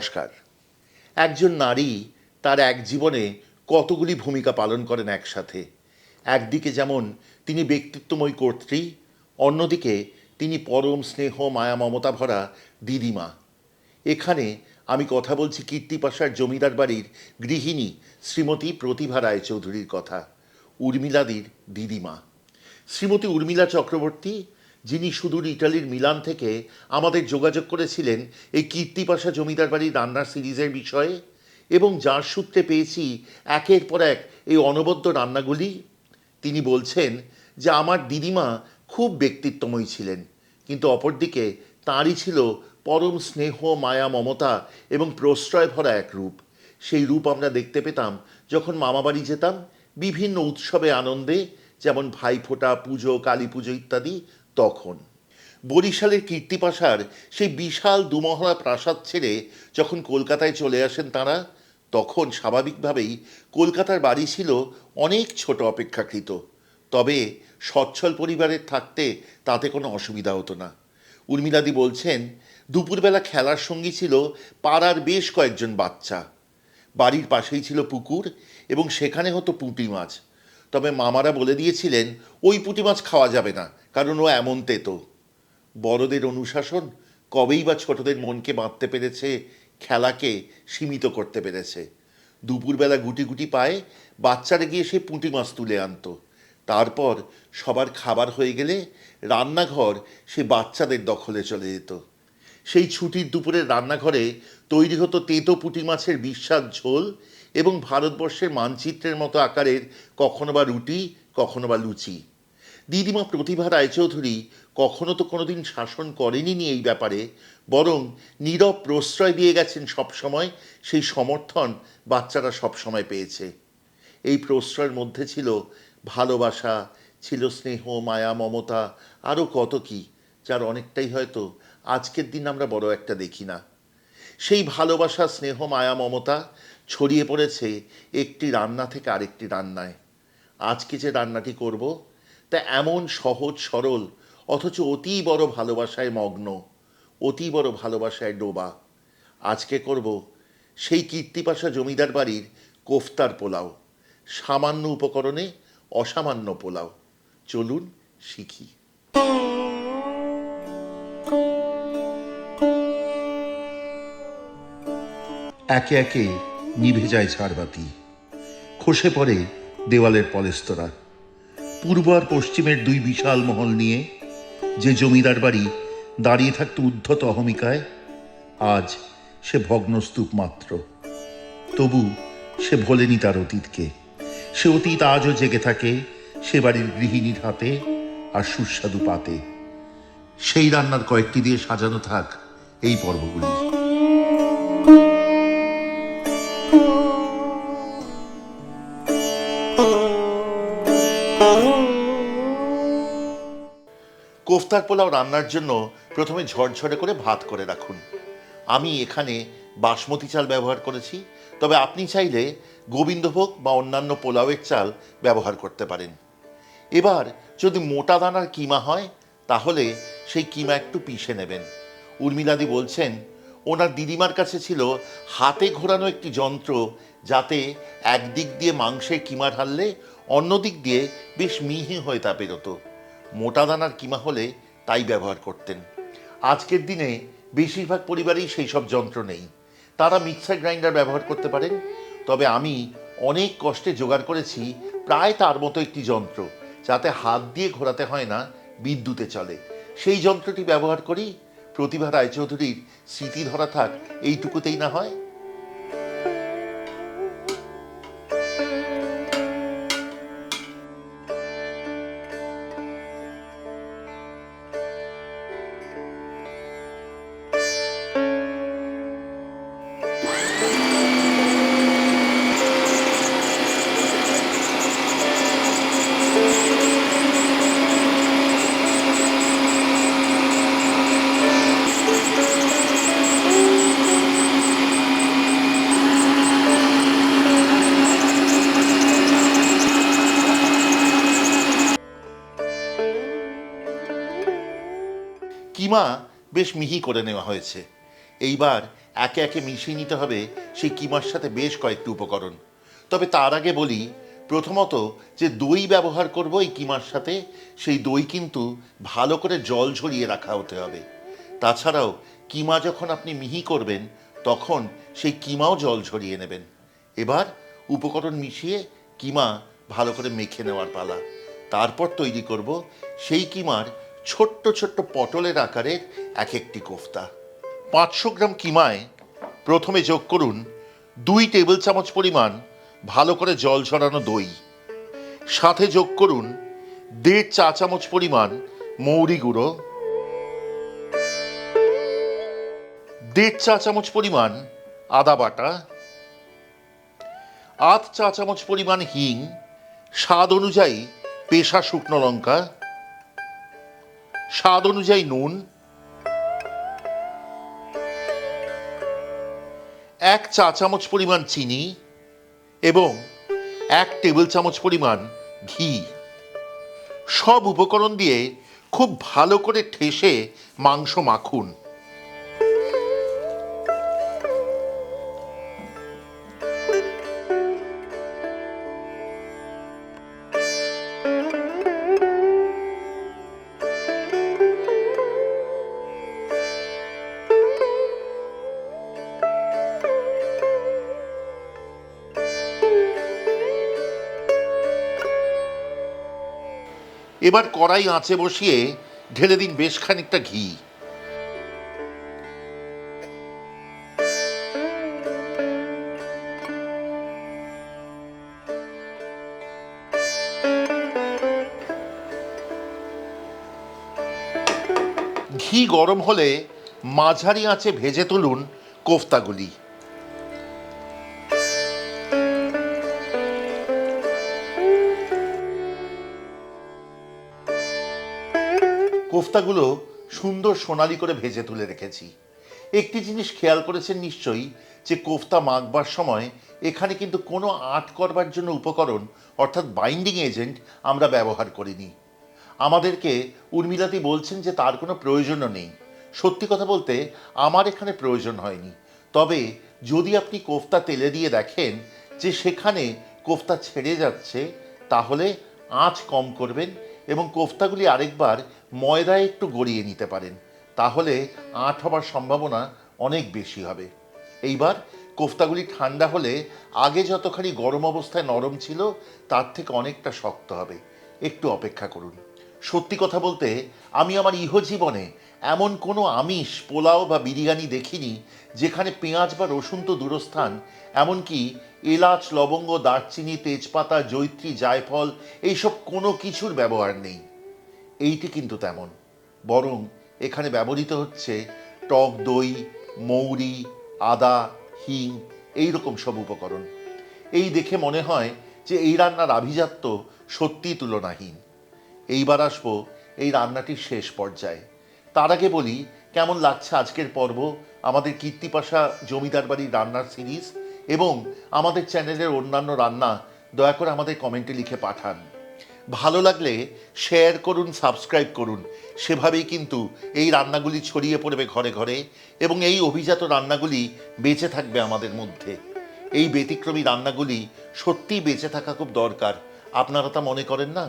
নমস্কার। একজন নারী তার এক জীবনে কতগুলি ভূমিকা পালন করেন একসাথে। একদিকে যেমন তিনি ব্যক্তিত্বময়ী কর্ত্রী, অন্যদিকে তিনি পরম স্নেহ মায়া মমতা ভরা দিদিমা। এখানে আমি কথা বলছি কীর্তিপাশার জমিদার বাড়ির গৃহিণী শ্রীমতী প্রতিভা রায়চৌধুরীর কথা, উর্মিলাদির দিদিমা। শ্রীমতী উর্মিলা চক্রবর্তী, যিনি সুদূর ইটালির মিলান থেকে আমাদের যোগাযোগ করেছিলেন এই কীর্তিপাশা জমিদার বাড়ির রান্নার সিরিজের বিষয়ে, এবং যার সূত্রে পেয়েছি একের পর এক এই অনবদ্য রান্নাগুলি, তিনি বলছেন যে আমার দিদিমা খুব ব্যক্তিত্বময়ী ছিলেন, কিন্তু অপরদিকে তাঁরই ছিল পরম স্নেহ মায়া মমতা এবং প্রশ্রয় ভরা এক রূপ। সেই রূপ আমরা দেখতে পেতাম যখন মামাবাড়ি যেতাম বিভিন্ন উৎসবে আনন্দে, যেমন ভাইফোঁটা, পুজো, কালী পুজো ইত্যাদি। তখন বরিশালের কীর্তিপাশার সেই বিশাল দুমহলা প্রাসাদ ছেড়ে যখন কলকাতায় চলে আসেন তাঁরা, তখন স্বাভাবিকভাবেই কলকাতার বাড়ি ছিল অনেক ছোট অপেক্ষাকৃত। তবে সচ্ছল পরিবারের থাকতে তাতে কোনো অসুবিধা হতো না। উর্মিলাদি বলছেন, দুপুরবেলা খেলার সঙ্গী ছিল পাড়ার বেশ কয়েকজন বাচ্চা। বাড়ির পাশেই ছিল পুকুর এবং সেখানে হতো পুঁটি মাছ। তবে মামারা বলে দিয়েছিলেন ওই পুঁটি মাছ খাওয়া যাবে না, কারণ ও এমন তেতো। বড়দের অনুশাসন কবেই বা ছোটদের মনকে বাঁধতে পেরেছে, খেলাকে সীমিত করতে পেরেছে। দুপুরবেলা গুটি গুটি পায়ে বাচ্চারা গিয়ে সে পুঁটি মাছ তুলে আনতো। তারপর সবার খাবার হয়ে গেলে রান্নাঘর সে বাচ্চাদের দখলে চলে যেত। সেই ছুটির দুপুরের রান্নাঘরে তৈরি হতো তেতো পুঁটি মাছের বিস্বাদ ঝোল এবং ভারতবর্ষের মানচিত্রের মতো আকারের কখনো বা রুটি, কখনো বা লুচি। দিদিমা প্রতিভা রায়চৌধুরী কখনো তো কোনোদিন শাসন করেনি এই ব্যাপারে, বরং নীরব প্রশ্রয় দিয়ে গেছেন সবসময়। সেই সমর্থন বাচ্চারা সবসময় পেয়েছে। এই প্রশ্রয়ের মধ্যে ছিল ভালোবাসা, ছিল স্নেহ মায়া মমতা, আরও কত কি, যার অনেকটাই হয়তো আজকের দিন আমরা বড় একটা দেখি না। সেই ভালোবাসা, স্নেহ মায়া মমতা ছড়িয়ে পড়েছে একটি রান্না থেকে আরেকটি রান্নায়। আজকে যে রান্নাটি করব তা এমন সহজ সরল, অথচ অতি বড় ভালোবাসায় মগ্ন, অতি বড় ভালোবাসায় ডোবা। আজকে করব সেই কীর্তিপাশা জমিদার বাড়ির কোফতার পোলাও। সামান্য উপকরণে অসামান্য পোলাও। চলুন শিখি। একে একে নিভে যায় ঝাড়বাতি, খসে পড়ে দেওয়ালের পলেস্তরা। পূর্ব আর পশ্চিমের দুই বিশাল মহল নিয়ে যে জমিদার বাড়ি দাঁড়িয়ে থাকত উদ্ধত অহমিকায়, আজ সে ভগ্নস্তূপ মাত্র। তবু সে ভোলেনি তার অতীতকে। সে অতীত আজও জেগে থাকে সে বাড়ির গৃহিণীর হাতে আর সুস্বাদু পাতে। সেই রান্নার কয়েকটি দিয়ে সাজানো থাক এই পর্বগুলি। কোফতার পোলাও রান্নার জন্য প্রথমে ঝরঝরে করে ভাত করে রাখুন। আমি এখানে বাসমতি চাল ব্যবহার করেছি, তবে আপনি চাইলে গোবিন্দভোগ বা অন্যান্য পোলাওয়ের চাল ব্যবহার করতে পারেন। এবার যদি মোটা দানার কিমা হয় তাহলে সেই কিমা একটু পিষে নেবেন। উর্মিলাদি বলছেন ওনার দিদিমার কাছে ছিল হাতে ঘোরানো একটি যন্ত্র, যাতে একদিক দিয়ে মাংসের কিমা ঢাললে অন্য দিক দিয়ে বেশ মিহি হয়ে তা বেরোতো। মোটা দানার কিমা হলে তাই ব্যবহার করতেন। আজকের দিনে বেশিরভাগ পরিবারেই সেই সব যন্ত্র নেই, তারা মিক্সার গ্রাইন্ডার ব্যবহার করতে পারেন। তবে আমি অনেক কষ্টে জোগাড় করেছি প্রায় তার মতো একটি যন্ত্র, যাতে হাত দিয়ে ঘোরাতে হয় না, বিদ্যুতে চলে। সেই যন্ত্রটি ব্যবহার করি। প্রতিভা রায়চৌধুরীর স্মৃতি ধরা থাক এইটুকুতেই না হয়। কিমা বেশ মিহি করে নেওয়া হয়েছে। এইবার একে একে মিশিয়ে নিতে হবে সেই কিমার সাথে বেশ কয়েকটি উপকরণ। তবে তার আগে বলি, প্রথমত যে দই ব্যবহার করব এই কিমার সাথে, সেই দই কিন্তু ভালো করে জল ঝরিয়ে রাখা হতে হবে। তাছাড়াও কিমা যখন আপনি মিহি করবেন তখন সেই কিমাও জল ঝরিয়ে নেবেন। এবার উপকরণ মিশিয়ে কিমা ভালো করে মেখে নেওয়ার পালা। তারপর তৈরি করব সেই কিমার ছোট্ট ছোট্ট পটলের আকারের এক একটি কোফতা। 500 গ্রাম কিমায় প্রথমে যোগ করুন 2 টেবিল চামচ পরিমাণ ভালো করে জল ঝরানো দই। সাথে যোগ করুন 1.5 চা চামচ পরিমাণ মৌরি গুঁড়ো, 1.5 চা চামচ পরিমাণ আদা বাটা, 8 চা চামচ পরিমাণ হিং, স্বাদ অনুযায়ী পেশা শুকনো লঙ্কা, স্বাদ অনুযায়ী নুন, 1 চা চামচ পরিমাণ চিনি এবং 1 টেবিল চামচ পরিমাণ ঘি। সব উপকরণ দিয়ে খুব ভালো করে ঠেসে মাংস মাখুন। এবার কড়াই আঁচে বসিয়ে ঢেলে দিন বেশ খানিকটা ঘি। ঘি গরম হলে মাঝারি আঁচে ভেজে তুলুন কোফতাগুলি। কোফতাগুলো সুন্দর সোনালি করে ভেজে তুলে রেখেছি। একটি জিনিস খেয়াল করেছেন নিশ্চয়ই, যে কোফতা মাখবার সময় এখানে কিন্তু কোনো আট করবার জন্য উপকরণ অর্থাৎ বাইন্ডিং এজেন্ট আমরা ব্যবহার করিনি। আমাদেরকে উর্মিলাদি বলছেন যে তার কোনো প্রয়োজনও নেই। সত্যি কথা বলতে আমার এখানে প্রয়োজন হয়নি। তবে যদি আপনি কোফতা তেলে দিয়ে দেখেন যে সেখানে কোফতা ছেড়ে যাচ্ছে, তাহলে আঁচ কম করবেন এবং কোফতাগুলি আরেকবার ময়দায় একটু গড়িয়ে নিতে পারেন। তাহলে আঁট হবার সম্ভাবনা অনেক বেশি হবে। এইবার কোফতাগুলি ঠান্ডা হলে আগে যতখানি গরম অবস্থায় নরম ছিল তার থেকে অনেকটা শক্ত হবে। একটু অপেক্ষা করুন। সত্যি কথা বলতে আমি আমার ইহজীবনে এমন কোনো আমিষ পোলাও বা বিরিয়ানি দেখিনি যেখানে পেঁয়াজ বা রসুন তো দূরস্থান, এমনকি এলাচ, লবঙ্গ, দারচিনি, তেজপাতা, জয়িত্রী, জায়ফল এইসব কোনো কিছুর ব্যবহার নেই। এইটি কিন্তু তেমন, বরং এখানে ব্যবহৃত হচ্ছে টক দই, মৌরি, আদা, হিং, এইরকম সব উপকরণ। এই দেখে মনে হয় যে এই রান্নার আভিজাত্য সত্যিই তুলনাহীন। এইবার আসবো এই রান্নাটির শেষ পর্যায়ে। তার আগে বলি, কেমন লাগছে আজকের পর্ব, আমাদের কীর্তিপাশা জমিদার বাড়ির রান্নার সিরিজ এবং আমাদের চ্যানেলের অন্যান্য রান্না দয়া করে আমাদের কমেন্টে লিখে পাঠান। ভালো লাগলে শেয়ার করুন, সাবস্ক্রাইব করুন। সেভাবেই কিন্তু এই রান্নাগুলি ছড়িয়ে পড়বে ঘরে ঘরে এবং এই অভিজাত রান্নাগুলি বেঁচে থাকবে আমাদের মধ্যে। এই ব্যতিক্রমী রান্নাগুলি সত্যিই বেঁচে থাকা খুব দরকার। আপনারা তা মনে করেন না?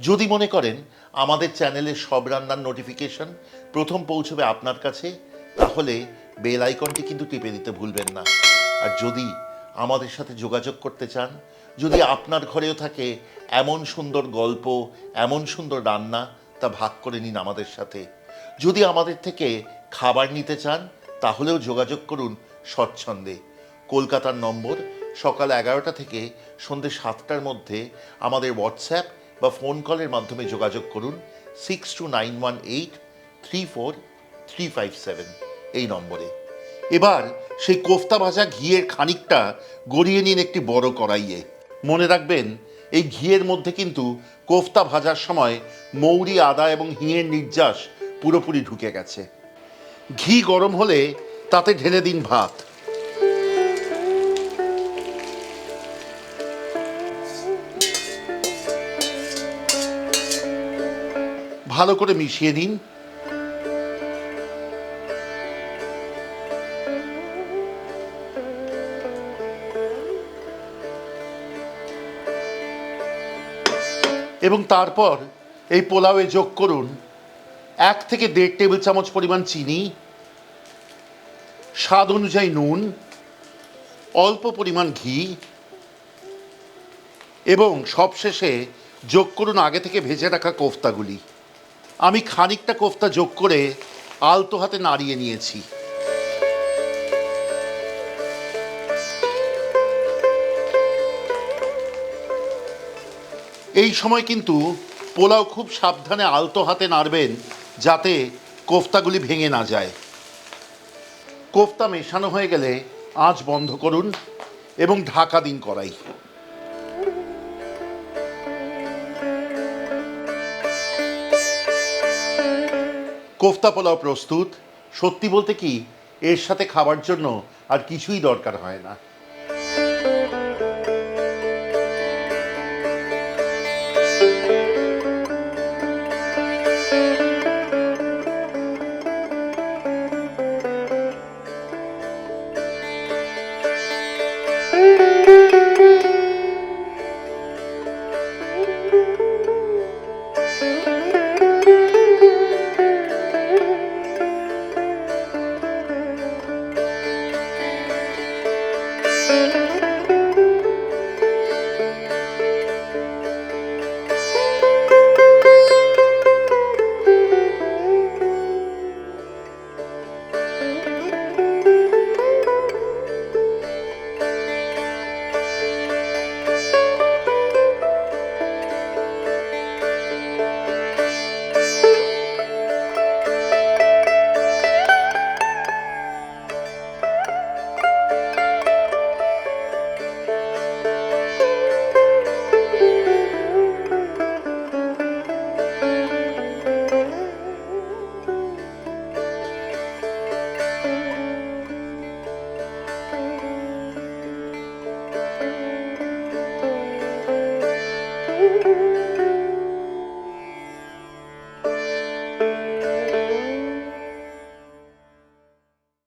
যদি মনে করেন আমাদের চ্যানেলের সব রান্নার নোটিফিকেশন প্রথম পৌঁছবে আপনার কাছে, তাহলে বেল আইকনটি কিন্তু টিপে দিতে ভুলবেন না। আর যদি আমাদের সাথে যোগাযোগ করতে চান, যদি আপনার ঘরেও থাকে এমন সুন্দর গল্প, এমন সুন্দর রান্না, তা ভাগ করে নিন আমাদের সাথে। যদি আমাদের থেকে খাবার নিতে চান, তাহলেও যোগাযোগ করুন স্বচ্ছন্দে। কলকাতার নম্বর সকাল 11টা থেকে সন্ধ্যে 7টার মধ্যে আমাদের হোয়াটসঅ্যাপ বা ফোন কলের মাধ্যমে যোগাযোগ করুন 6291834357 এই নম্বরে। এবার সেই কোফতা ভাজা ঘিয়ের খানিকটা গড়িয়ে নিন একটি বড় কড়াইয়ে। মনে রাখবেন, এই ঘিয়ের মধ্যে কিন্তু কোফতা ভাজার সময় মৌরি, আদা এবং হিঙের নির্যাস পুরোপুরি ঢুকে গেছে। ঘি গরম হলে তাতে ঢেলে দিন ভাত। ভালো করে মিশিয়ে নিন। এবং তারপর এই পোলাওয়ে যোগ করুন 1 থেকে 1.5 টেবিল চামচ পরিমাণ চিনি, স্বাদ অনুযায়ী নুন, অল্প পরিমাণ ঘি এবং সবশেষে যোগ করুন আগে থেকে ভেজে রাখা কোফতাগুলি। আমি খানিকটা কোফতা যোগ করে আলতো হাতে নাড়িয়ে নিয়েছি। এই সময় কিন্তু পোলাও খুব সাবধানে আলতো হাতে নাড়বেন যাতে কোফতাগুলি ভেঙে না যায়। কোফতা মেশানো হয়ে গেলে আঁচ বন্ধ করুন এবং ঢাকা দিন কড়াই। কোফতা পোলাও প্রস্তুত। সত্যি বলতে কি, এর সাথে খাবার জন্য আর কিছুই দরকার হয় না।